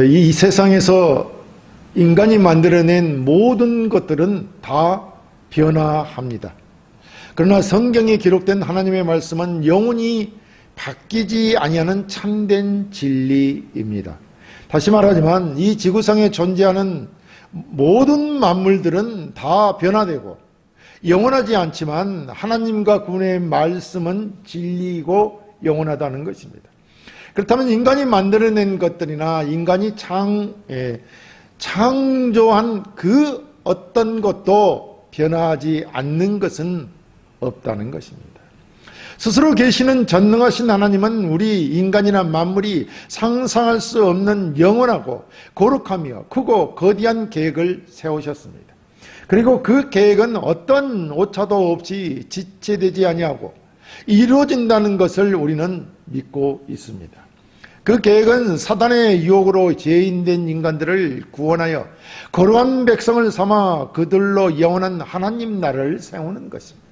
이 세상에서 인간이 만들어낸 모든 것들은 다 변화합니다. 그러나 성경에 기록된 하나님의 말씀은 영원히 바뀌지 아니하는 참된 진리입니다. 다시 말하지만 이 지구상에 존재하는 모든 만물들은 다 변화되고 영원하지 않지만 하나님과 그분의 말씀은 진리이고 영원하다는 것입니다. 그렇다면 인간이 만들어낸 것들이나 인간이 창조한 그 어떤 것도 변하지 않는 것은 없다는 것입니다. 스스로 계시는 전능하신 하나님은 우리 인간이나 만물이 상상할 수 없는 영원하고 거룩하며 크고 거대한 계획을 세우셨습니다. 그리고 그 계획은 어떤 오차도 없이 지체되지 아니하고 이루어진다는 것을 우리는 믿고 있습니다. 그 계획은 사단의 유혹으로 죄인된 인간들을 구원하여 거룩한 백성을 삼아 그들로 영원한 하나님 나라를 세우는 것입니다.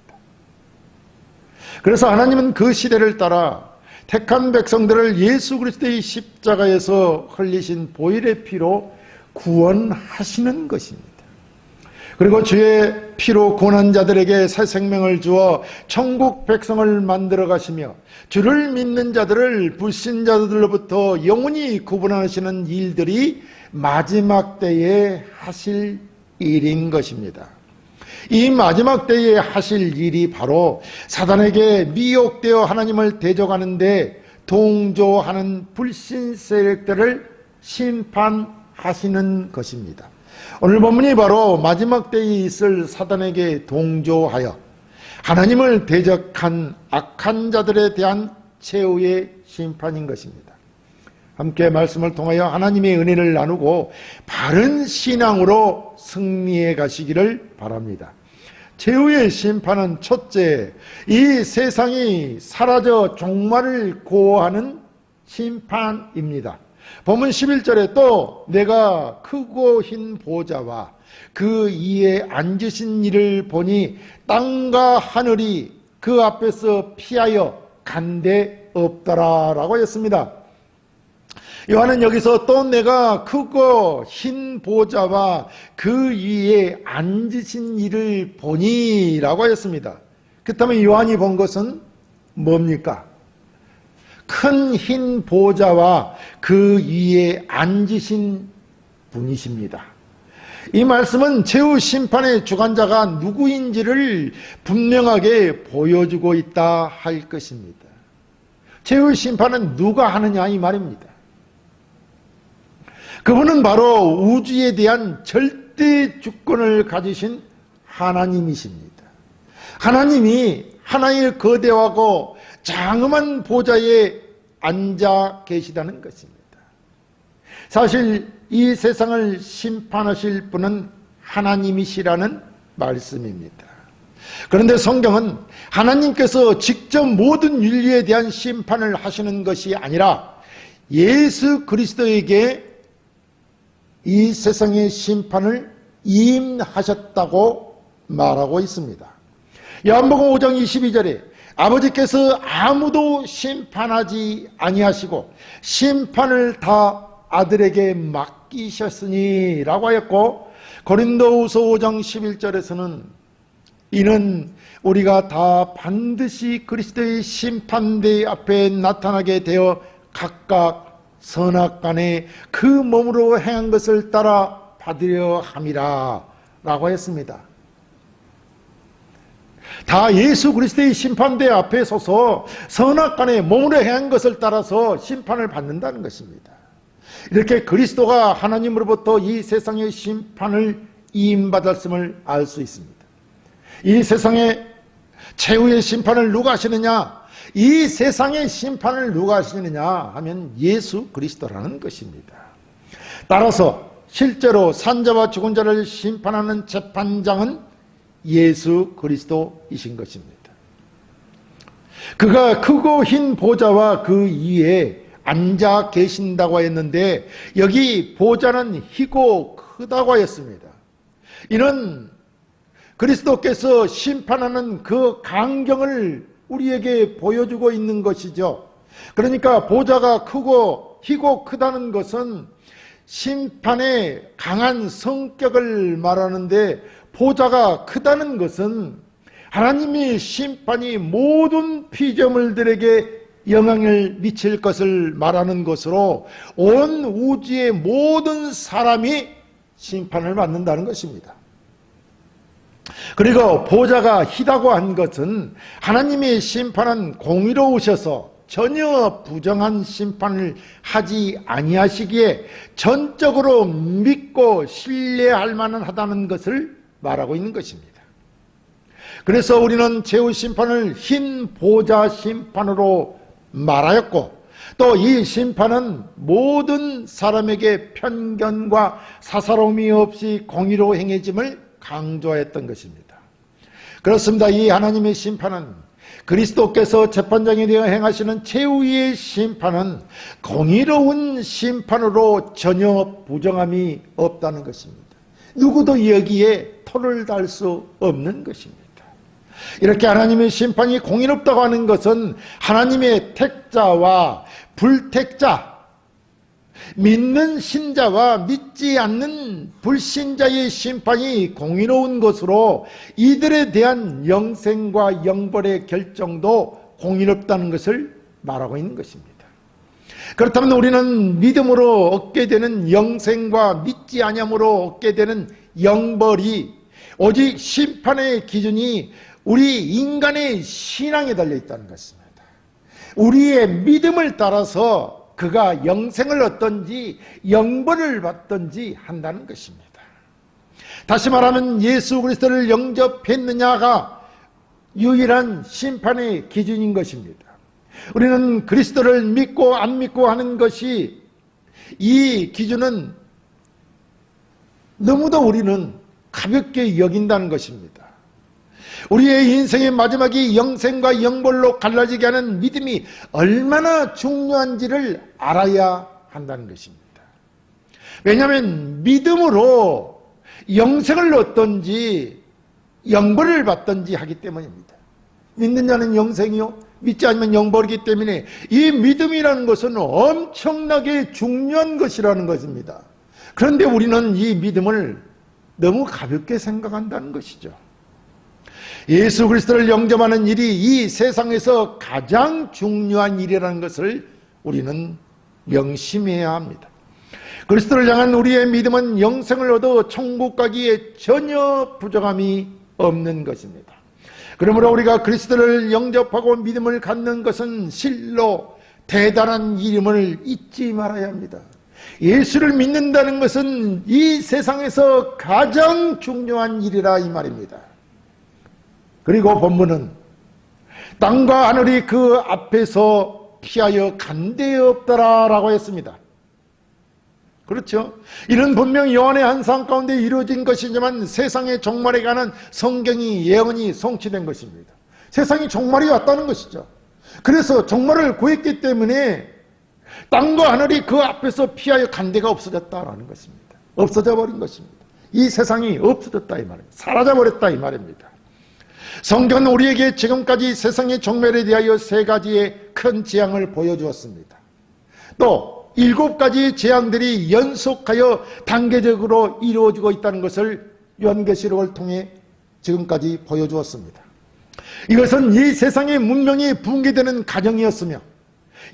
그래서 하나님은 그 시대를 따라 택한 백성들을 예수 그리스도의 십자가에서 흘리신 보혈의 피로 구원하시는 것입니다. 그리고 주의 피로 구원한 자들에게 새 생명을 주어 천국 백성을 만들어 가시며 주를 믿는 자들을 불신자들로부터 영원히 구분하시는 일들이 마지막 때에 하실 일인 것입니다. 이 마지막 때에 하실 일이 바로 사단에게 미혹되어 하나님을 대적하는데 동조하는 불신 세력들을 심판하시는 것입니다. 오늘 본문이 바로 마지막 때에 있을 사단에게 동조하여 하나님을 대적한 악한 자들에 대한 최후의 심판인 것입니다. 함께 말씀을 통하여 하나님의 은혜를 나누고 바른 신앙으로 승리해 가시기를 바랍니다. 최후의 심판은 첫째, 이 세상이 사라져 종말을 고하는 심판입니다. 본문 11절에 또 내가 크고 흰 보좌와 그 위에 앉으신 이를 보니 땅과 하늘이 그 앞에서 피하여 간데 없더라 라고 했습니다. 요한은 여기서 또 내가 크고 흰 보좌와 그 위에 앉으신 이를 보니 라고 했습니다. 그렇다면 요한이 본 것은 뭡니까? 큰 흰 보좌와 그 위에 앉으신 분이십니다. 이 말씀은 최후 심판의 주관자가 누구인지를 분명하게 보여주고 있다 할 것입니다. 최후 심판은 누가 하느냐 이 말입니다. 그분은 바로 우주에 대한 절대 주권을 가지신 하나님이십니다. 하나님이 하나의 거대하고 장엄한 보좌에 앉아 계시다는 것입니다. 사실 이 세상을 심판하실 분은 하나님이시라는 말씀입니다. 그런데 성경은 하나님께서 직접 모든 인류에 대한 심판을 하시는 것이 아니라 예수 그리스도에게 이 세상의 심판을 임하셨다고 말하고 있습니다. 요한복음 5장 22절에 아버지께서 아무도 심판하지 아니하시고 심판을 다 아들에게 맡기셨으니 라고 하였고, 고린도후서 5장 11절에서는 이는 우리가 다 반드시 그리스도의 심판대 앞에 나타나게 되어 각각 선악간에 그 몸으로 행한 것을 따라 받으려 함이라 라고 했습니다. 다 예수 그리스도의 심판대 앞에 서서 선악간에 몸으로 행한 것을 따라서 심판을 받는다는 것입니다. 이렇게 그리스도가 하나님으로부터 이 세상의 심판을 이임받았음을 알 수 있습니다. 이 세상의 최후의 심판을 누가 하시느냐? 이 세상의 심판을 누가 하시느냐 하면 예수 그리스도라는 것입니다. 따라서 실제로 산자와 죽은 자를 심판하는 재판장은 예수 그리스도이신 것입니다. 그가 크고 흰 보좌와 그 위에 앉아 계신다고 했는데 여기 보좌는 희고 크다고 했습니다. 이는 그리스도께서 심판하는 그 광경을 우리에게 보여주고 있는 것이죠. 그러니까 보좌가 크고 희고 크다는 것은 심판의 강한 성격을 말하는데, 보좌가 크다는 것은 하나님의 심판이 모든 피조물들에게 영향을 미칠 것을 말하는 것으로 온 우주의 모든 사람이 심판을 받는다는 것입니다. 그리고 보좌가 희다고 한 것은 하나님의 심판은 공의로우셔서 전혀 부정한 심판을 하지 아니하시기에 전적으로 믿고 신뢰할 만하다는 것을 말하고 있는 것입니다. 그래서 우리는 최후 심판을 흰 보좌 심판으로 말하였고, 또 이 심판은 모든 사람에게 편견과 사사로움이 없이 공의로 행해짐을 강조했던 것입니다. 그렇습니다. 이 하나님의 심판은, 그리스도께서 재판장이 되어 행하시는 최후의 심판은 공의로운 심판으로 전혀 부정함이 없다는 것입니다. 누구도 여기에 토를 달 수 없는 것입니다. 이렇게 하나님의 심판이 공의롭다고 하는 것은 하나님의 택자와 불택자, 믿는 신자와 믿지 않는 불신자의 심판이 공의로운 것으로 이들에 대한 영생과 영벌의 결정도 공의롭다는 것을 말하고 있는 것입니다. 그렇다면 우리는 믿음으로 얻게 되는 영생과 믿지 아니함으로 얻게 되는 영벌이 오직 심판의 기준이 우리 인간의 신앙에 달려 있다는 것입니다. 우리의 믿음을 따라서 그가 영생을 얻든지 영벌을 받든지 한다는 것입니다. 다시 말하면 예수 그리스도를 영접했느냐가 유일한 심판의 기준인 것입니다. 우리는 그리스도를 믿고 안 믿고 하는 것이, 이 기준은 너무도 우리는 가볍게 여긴다는 것입니다. 우리의 인생의 마지막이 영생과 영벌로 갈라지게 하는 믿음이 얼마나 중요한지를 알아야 한다는 것입니다. 왜냐하면 믿음으로 영생을 얻든지 영벌을 받든지 하기 때문입니다. 믿는 자는 영생이요 믿지 않으면 영벌이기 때문에 이 믿음이라는 것은 엄청나게 중요한 것이라는 것입니다. 그런데 우리는 이 믿음을 너무 가볍게 생각한다는 것이죠. 예수 그리스도를 영접하는 일이 이 세상에서 가장 중요한 일이라는 것을 우리는 명심해야 합니다. 그리스도를 향한 우리의 믿음은 영생을 얻어 천국 가기에 전혀 부족함이 없는 것입니다. 그러므로 우리가 그리스도를 영접하고 믿음을 갖는 것은 실로 대단한 일임을 잊지 말아야 합니다. 예수를 믿는다는 것은 이 세상에서 가장 중요한 일이라 이 말입니다. 그리고 본문은 땅과 하늘이 그 앞에서 피하여 간데 없더라 라고 했습니다. 그렇죠? 이는 분명 요한의 한상 가운데 이루어진 것이지만 세상의 종말에 관한 성경이 예언이 성취된 것입니다. 세상이 종말이 왔다는 것이죠. 그래서 종말을 구했기 때문에 땅과 하늘이 그 앞에서 피하여 간데가 없어졌다라는 것입니다. 없어져 버린 것입니다. 이 세상이 없어졌다 이 말입니다. 사라져 버렸다 이 말입니다. 성경은 우리에게 지금까지 세상의 종말에 대하여 세 가지의 큰 재앙을 보여주었습니다. 또 7가지의 재앙들이 연속하여 단계적으로 이루어지고 있다는 것을 요한계시록을 통해 지금까지 보여주었습니다. 이것은 이 세상의 문명이 붕괴되는 과정이었으며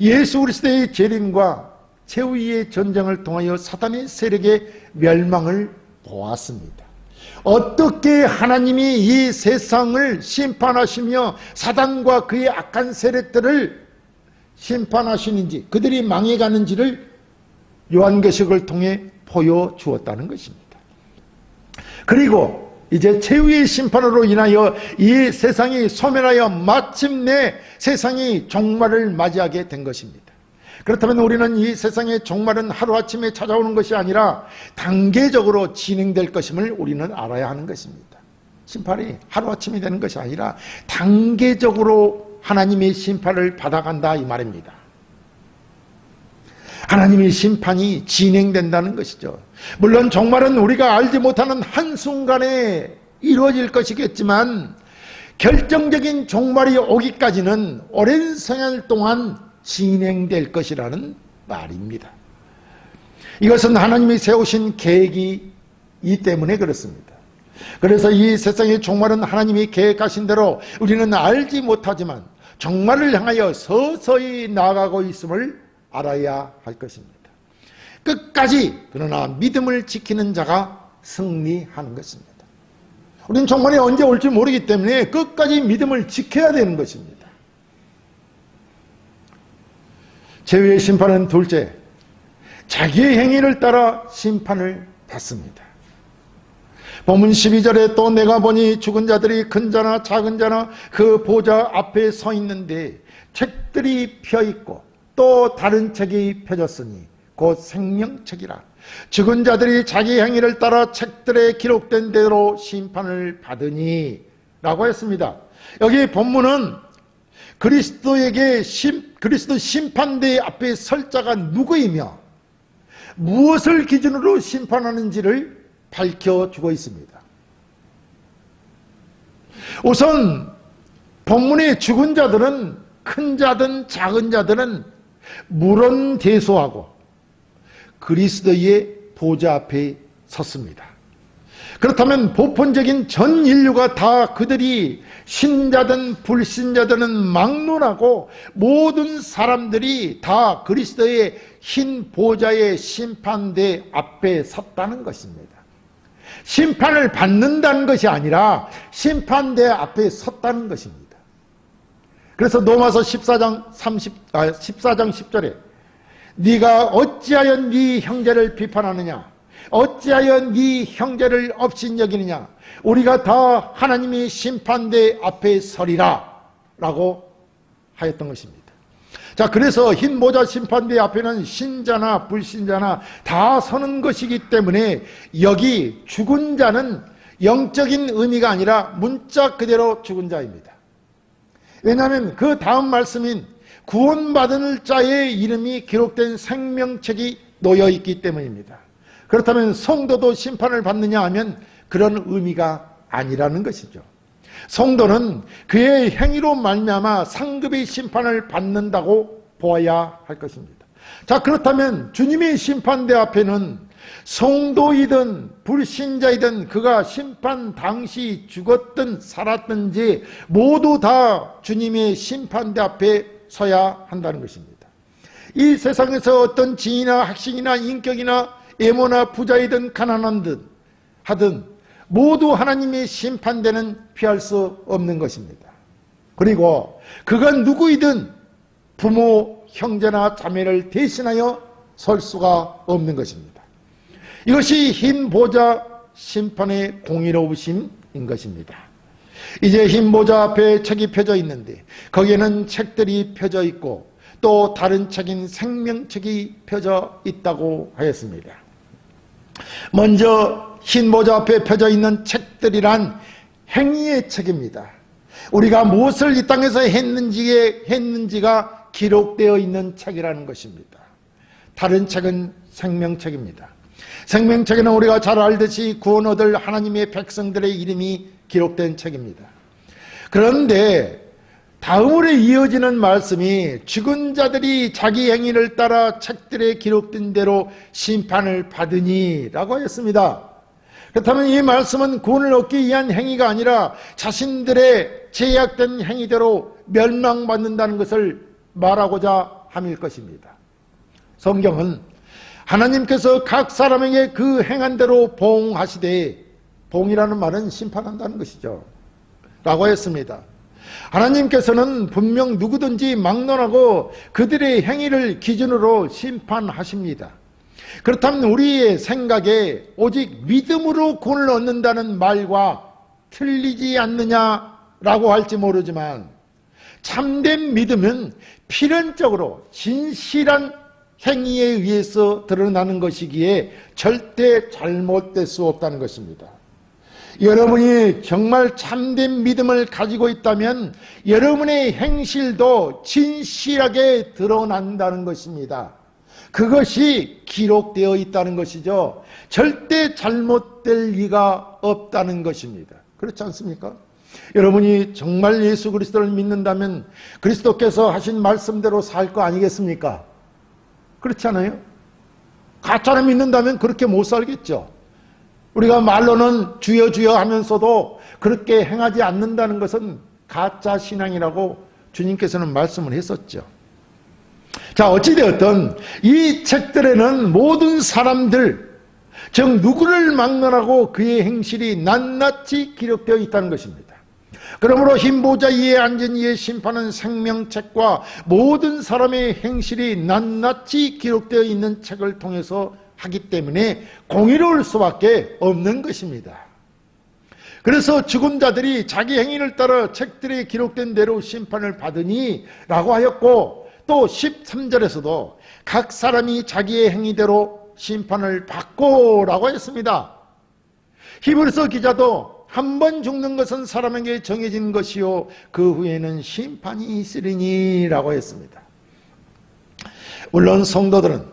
예수 그리스도의 재림과 최후의 전쟁을 통하여 사단의 세력의 멸망을 보았습니다. 어떻게 하나님이 이 세상을 심판하시며 사단과 그의 악한 세력들을 심판하시는지, 그들이 망해가는지를 요한계시록을 통해 보여주었다는 것입니다. 그리고 이제 최후의 심판으로 인하여 이 세상이 소멸하여 마침내 세상이 종말을 맞이하게 된 것입니다. 그렇다면 우리는 이 세상의 종말은 하루아침에 찾아오는 것이 아니라 단계적으로 진행될 것임을 우리는 알아야 하는 것입니다. 심판이 하루아침에 되는 것이 아니라 단계적으로 하나님의 심판을 받아간다 이 말입니다. 하나님의 심판이 진행된다는 것이죠. 물론 종말은 우리가 알지 못하는 한순간에 이루어질 것이겠지만 결정적인 종말이 오기까지는 오랜 세월 동안 진행될 것이라는 말입니다. 이것은 하나님이 세우신 계획이기 때문에 그렇습니다. 그래서 이 세상의 종말은 하나님이 계획하신 대로 우리는 알지 못하지만 종말을 향하여 서서히 나아가고 있음을 알아야 할 것입니다. 끝까지 그러나 믿음을 지키는 자가 승리하는 것입니다. 우리는 종말이 언제 올지 모르기 때문에 끝까지 믿음을 지켜야 되는 것입니다. 죄의 심판은 둘째, 자기의 행위를 따라 심판을 받습니다. 본문 12절에 또 내가 보니 죽은 자들이 큰 자나 작은 자나 그 보좌 앞에 서 있는데 책들이 펴 있고 또 다른 책이 펴졌으니 곧 생명책이라. 죽은 자들이 자기 행위를 따라 책들에 기록된 대로 심판을 받으니 라고 했습니다. 여기 본문은 그리스도 심판대 앞에 설 자가 누구이며 무엇을 기준으로 심판하는지를 밝혀주고 있습니다. 우선 본문의 죽은 자들은 큰 자든 작은 자들은 물론대소하고 그리스도의 보좌 앞에 섰습니다. 그렇다면 보편적인 전 인류가 다 그들이 신자든 불신자든 막론하고 모든 사람들이 다 그리스도의 흰 보좌의 심판대 앞에 섰다는 것입니다. 심판을 받는다는 것이 아니라 심판대 앞에 섰다는 것입니다. 그래서 로마서 14장 10절에 네가 어찌하여 네 형제를 비판하느냐, 어찌하여 네 형제를 업신여기느냐, 우리가 다 하나님이 심판대 앞에 서리라 라고 하였던 것입니다. 자, 그래서 흰 모자 심판대 앞에는 신자나 불신자나 다 서는 것이기 때문에 여기 죽은 자는 영적인 의미가 아니라 문자 그대로 죽은 자입니다. 왜냐하면 그 다음 말씀인 구원받은 자의 이름이 기록된 생명책이 놓여 있기 때문입니다. 그렇다면 성도도 심판을 받느냐 하면 그런 의미가 아니라는 것이죠. 성도는 그의 행위로 말미암아 상급의 심판을 받는다고 보아야 할 것입니다. 자, 그렇다면 주님의 심판대 앞에는 성도이든 불신자이든 그가 심판 당시 죽었든 살았든지 모두 다 주님의 심판대 앞에 서야 한다는 것입니다. 이 세상에서 어떤 지위나 학식이나 인격이나 애모나 부자이든 가난한 듯 하든 모두 하나님의 심판대는 피할 수 없는 것입니다. 그리고 그건 누구이든 부모, 형제나 자매를 대신하여 설 수가 없는 것입니다. 이것이 흰 보좌 심판의 공의로우심인 것입니다. 이제 흰 보좌 앞에 책이 펴져 있는데 거기에는 책들이 펴져 있고 또 다른 책인 생명책이 펴져 있다고 하였습니다. 먼저 흰 보좌 앞에 펴져 있는 책들이란 행위의 책입니다. 우리가 무엇을 이 땅에서 했는지가 기록되어 있는 책이라는 것입니다. 다른 책은 생명책입니다. 생명책에는 우리가 잘 알듯이 구원 얻을 하나님의 백성들의 이름이 기록된 책입니다. 그런데 다음으로 이어지는 말씀이 죽은 자들이 자기 행위를 따라 책들에 기록된 대로 심판을 받으니 라고 했습니다. 그렇다면 이 말씀은 구원을 얻기 위한 행위가 아니라 자신들의 제약된 행위대로 멸망받는다는 것을 말하고자 함일 것입니다. 성경은 하나님께서 각 사람에게 그 행한 대로 보응하시되, 보응이라는 말은 심판한다는 것이죠 라고 했습니다. 하나님께서는 분명 누구든지 막론하고 그들의 행위를 기준으로 심판하십니다. 그렇다면 우리의 생각에 오직 믿음으로 구원을 얻는다는 말과 틀리지 않느냐라고 할지 모르지만 참된 믿음은 필연적으로 진실한 행위에 의해서 드러나는 것이기에 절대 잘못될 수 없다는 것입니다. 여러분이 정말 참된 믿음을 가지고 있다면 여러분의 행실도 진실하게 드러난다는 것입니다. 그것이 기록되어 있다는 것이죠. 절대 잘못될 리가 없다는 것입니다. 그렇지 않습니까? 여러분이 정말 예수 그리스도를 믿는다면 그리스도께서 하신 말씀대로 살 거 아니겠습니까? 그렇지 않아요? 가짜를 믿는다면 그렇게 못 살겠죠. 우리가 말로는 주여 주여 하면서도 그렇게 행하지 않는다는 것은 가짜 신앙이라고 주님께서는 말씀을 했었죠. 자, 어찌되었든 이 책들에는 모든 사람들, 즉 누구를 막론하고 그의 행실이 낱낱이 기록되어 있다는 것입니다. 그러므로 흰 보좌 위에 앉은 이의 심판은 생명책과 모든 사람의 행실이 낱낱이 기록되어 있는 책을 통해서 하기 때문에 공의로울 수밖에 없는 것입니다. 그래서 죽은 자들이 자기 행위를 따라 책들에 기록된 대로 심판을 받으니 라고 하였고, 또 13절에서도 각 사람이 자기의 행위대로 심판을 받고 라고 했습니다. 히브리서 기자도 한 번 죽는 것은 사람에게 정해진 것이요 그 후에는 심판이 있으리니 라고 했습니다. 물론 성도들은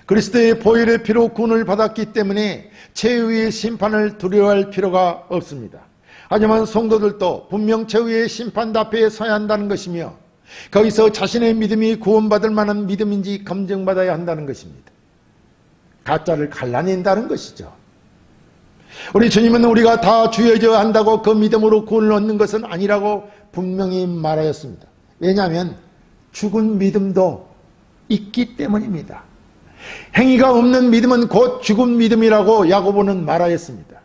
그리스도의 보혈의 피로 구원을 받았기 때문에 최후의 심판을 두려워할 필요가 없습니다. 하지만 성도들도 분명 최후의 심판 앞에 서야 한다는 것이며 거기서 자신의 믿음이 구원받을 만한 믿음인지 검증받아야 한다는 것입니다. 가짜를 갈라낸다는 것이죠. 우리 주님은 우리가 다 주여져 한다고 그 믿음으로 구원을 얻는 것은 아니라고 분명히 말하였습니다. 왜냐하면 죽은 믿음도 있기 때문입니다. 행위가 없는 믿음은 곧 죽은 믿음이라고 야고보는 말하였습니다.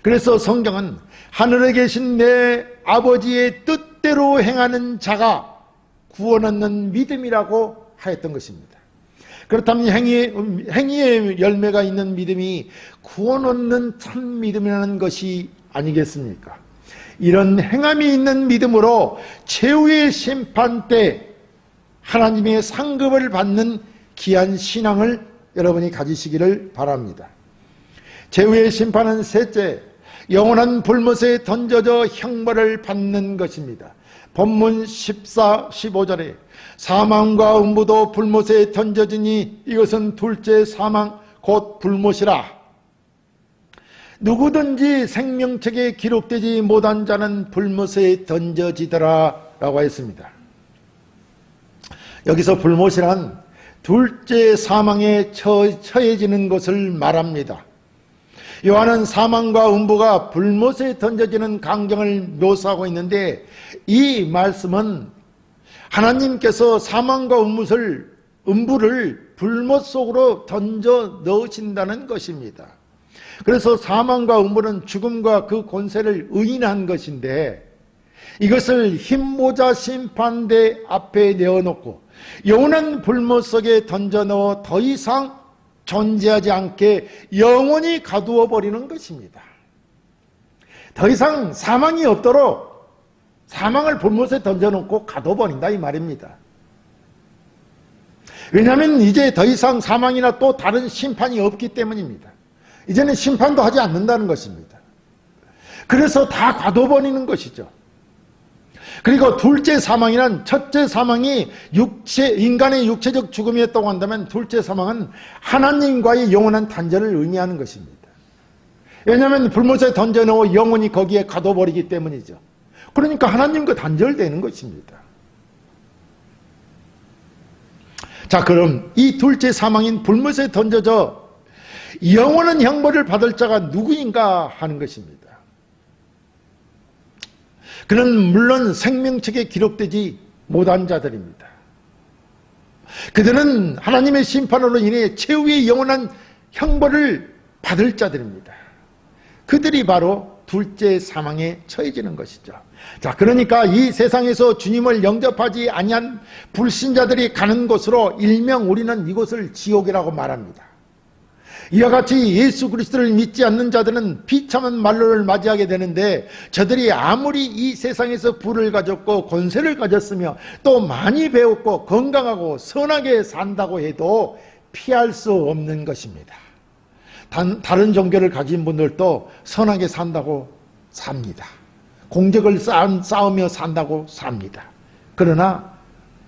그래서 성경은 하늘에 계신 내 아버지의 뜻대로 행하는 자가 구원 얻는 믿음이라고 하였던 것입니다. 그렇다면 행위의 열매가 있는 믿음이 구원 얻는 참 믿음이라는 것이 아니겠습니까? 이런 행함이 있는 믿음으로 최후의 심판 때 하나님의 상급을 받는 귀한 신앙을 여러분이 가지시기를 바랍니다. 최후의 심판은 셋째, 영원한 불못에 던져져 형벌을 받는 것입니다. 본문 14, 15절에 사망과 음부도 불못에 던져지니 이것은 둘째 사망 곧 불못이라. 누구든지 생명책에 기록되지 못한 자는 불못에 던져지더라 라고 했습니다. 여기서 불못이란 둘째 사망에 처해지는 것을 말합니다. 요한은 사망과 음부가 불못에 던져지는 광경을 묘사하고 있는데 이 말씀은 하나님께서 사망과 음부를 불못 속으로 던져 넣으신다는 것입니다. 그래서 사망과 음부는 죽음과 그 권세를 의인한 것인데 이것을 흰모자 심판대 앞에 내어놓고 영원한 불못 속에 던져 넣어 더 이상 존재하지 않게 영원히 가두어 버리는 것입니다. 더 이상 사망이 없도록 사망을 불못에 던져놓고 가둬버린다 이 말입니다. 왜냐하면 이제 더 이상 사망이나 또 다른 심판이 없기 때문입니다. 이제는 심판도 하지 않는다는 것입니다. 그래서 다 가둬버리는 것이죠. 그리고 둘째 사망이란 첫째 사망이 인간의 육체적 죽음이었다고 한다면 둘째 사망은 하나님과의 영원한 단절을 의미하는 것입니다. 왜냐하면 불못에 던져놓고 영원히 거기에 가둬버리기 때문이죠. 그러니까 하나님과 단절되는 것입니다. 자, 그럼 이 둘째 사망인 불못에 던져져 영원한 형벌을 받을 자가 누구인가 하는 것입니다. 그는 물론 생명책에 기록되지 못한 자들입니다. 그들은 하나님의 심판으로 인해 최후의 영원한 형벌을 받을 자들입니다. 그들이 바로 둘째 사망에 처해지는 것이죠. 자, 그러니까 이 세상에서 주님을 영접하지 아니한 불신자들이 가는 곳으로 일명 우리는 이곳을 지옥이라고 말합니다. 이와 같이 예수 그리스도를 믿지 않는 자들은 비참한 말로를 맞이하게 되는데 저들이 아무리 이 세상에서 부를 가졌고 권세를 가졌으며 또 많이 배웠고 건강하고 선하게 산다고 해도 피할 수 없는 것입니다. 다른 종교를 가진 분들도 선하게 산다고 삽니다. 공적을 쌓으며 산다고 삽니다. 그러나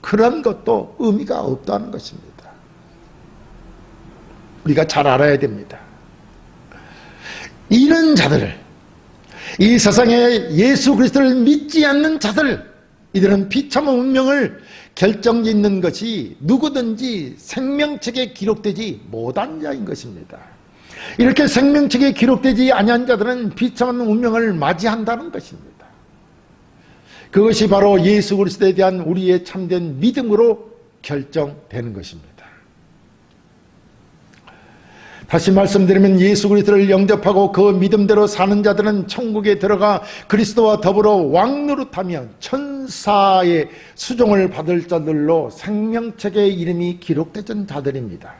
그런 것도 의미가 없다는 것입니다. 우리가 잘 알아야 됩니다. 이런 자들, 이 세상에 예수 그리스도를 믿지 않는 자들, 이들은 비참한 운명을 결정짓는 것이 누구든지 생명책에 기록되지 못한 자인 것입니다. 이렇게 생명책에 기록되지 아니한 자들은 비참한 운명을 맞이한다는 것입니다. 그것이 바로 예수 그리스도에 대한 우리의 참된 믿음으로 결정되는 것입니다. 다시 말씀드리면 예수 그리스도를 영접하고 그 믿음대로 사는 자들은 천국에 들어가 그리스도와 더불어 왕노릇하며 천사의 수종을 받을 자들로 생명책에 이름이 기록된 자들입니다.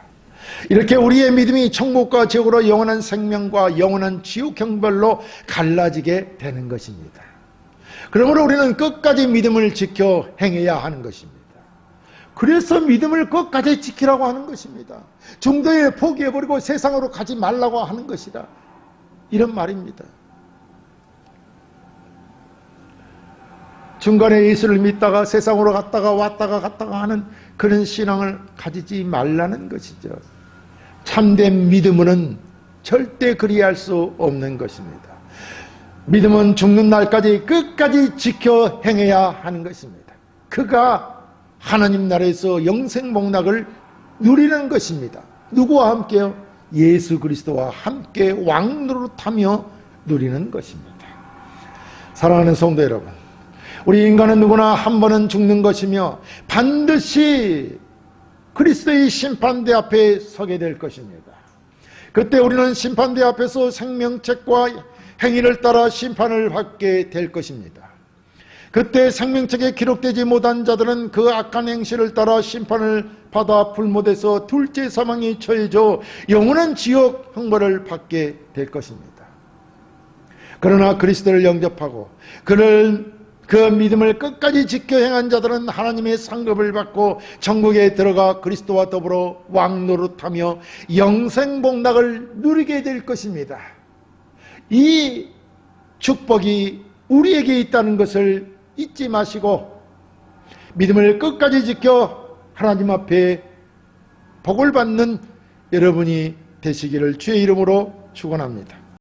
이렇게 우리의 믿음이 천국과 지옥으로 영원한 생명과 영원한 지옥 형벌로 갈라지게 되는 것입니다. 그러므로 우리는 끝까지 믿음을 지켜 행해야 하는 것입니다. 그래서 믿음을 끝까지 지키라고 하는 것입니다. 중도에 포기해버리고 세상으로 가지 말라고 하는 것이다, 이런 말입니다. 중간에 예수를 믿다가 세상으로 갔다가 왔다가 하는 그런 신앙을 가지지 말라는 것이죠. 참된 믿음은 절대 그리할 수 없는 것입니다. 믿음은 죽는 날까지 끝까지 지켜 행해야 하는 것입니다. 그가 하나님 나라에서 영생 복락을 누리는 것입니다. 누구와 함께요? 예수 그리스도와 함께 왕노릇하며 누리는 것입니다. 사랑하는 성도 여러분, 우리 인간은 누구나 한 번은 죽는 것이며 반드시 그리스도의 심판대 앞에 서게 될 것입니다. 그때 우리는 심판대 앞에서 생명책과 행위를 따라 심판을 받게 될 것입니다. 그때 생명책에 기록되지 못한 자들은 그 악한 행실을 따라 심판을 받아 불못에서 둘째 사망에 처해져 영원한 지옥 형벌을 받게 될 것입니다. 그러나 그리스도를 영접하고 그 믿음을 끝까지 지켜 행한 자들은 하나님의 상급을 받고 천국에 들어가 그리스도와 더불어 왕노릇하며 영생복락을 누리게 될 것입니다. 이 축복이 우리에게 있다는 것을 잊지 마시고 믿음을 끝까지 지켜 하나님 앞에 복을 받는 여러분이 되시기를 주의 이름으로 축원합니다.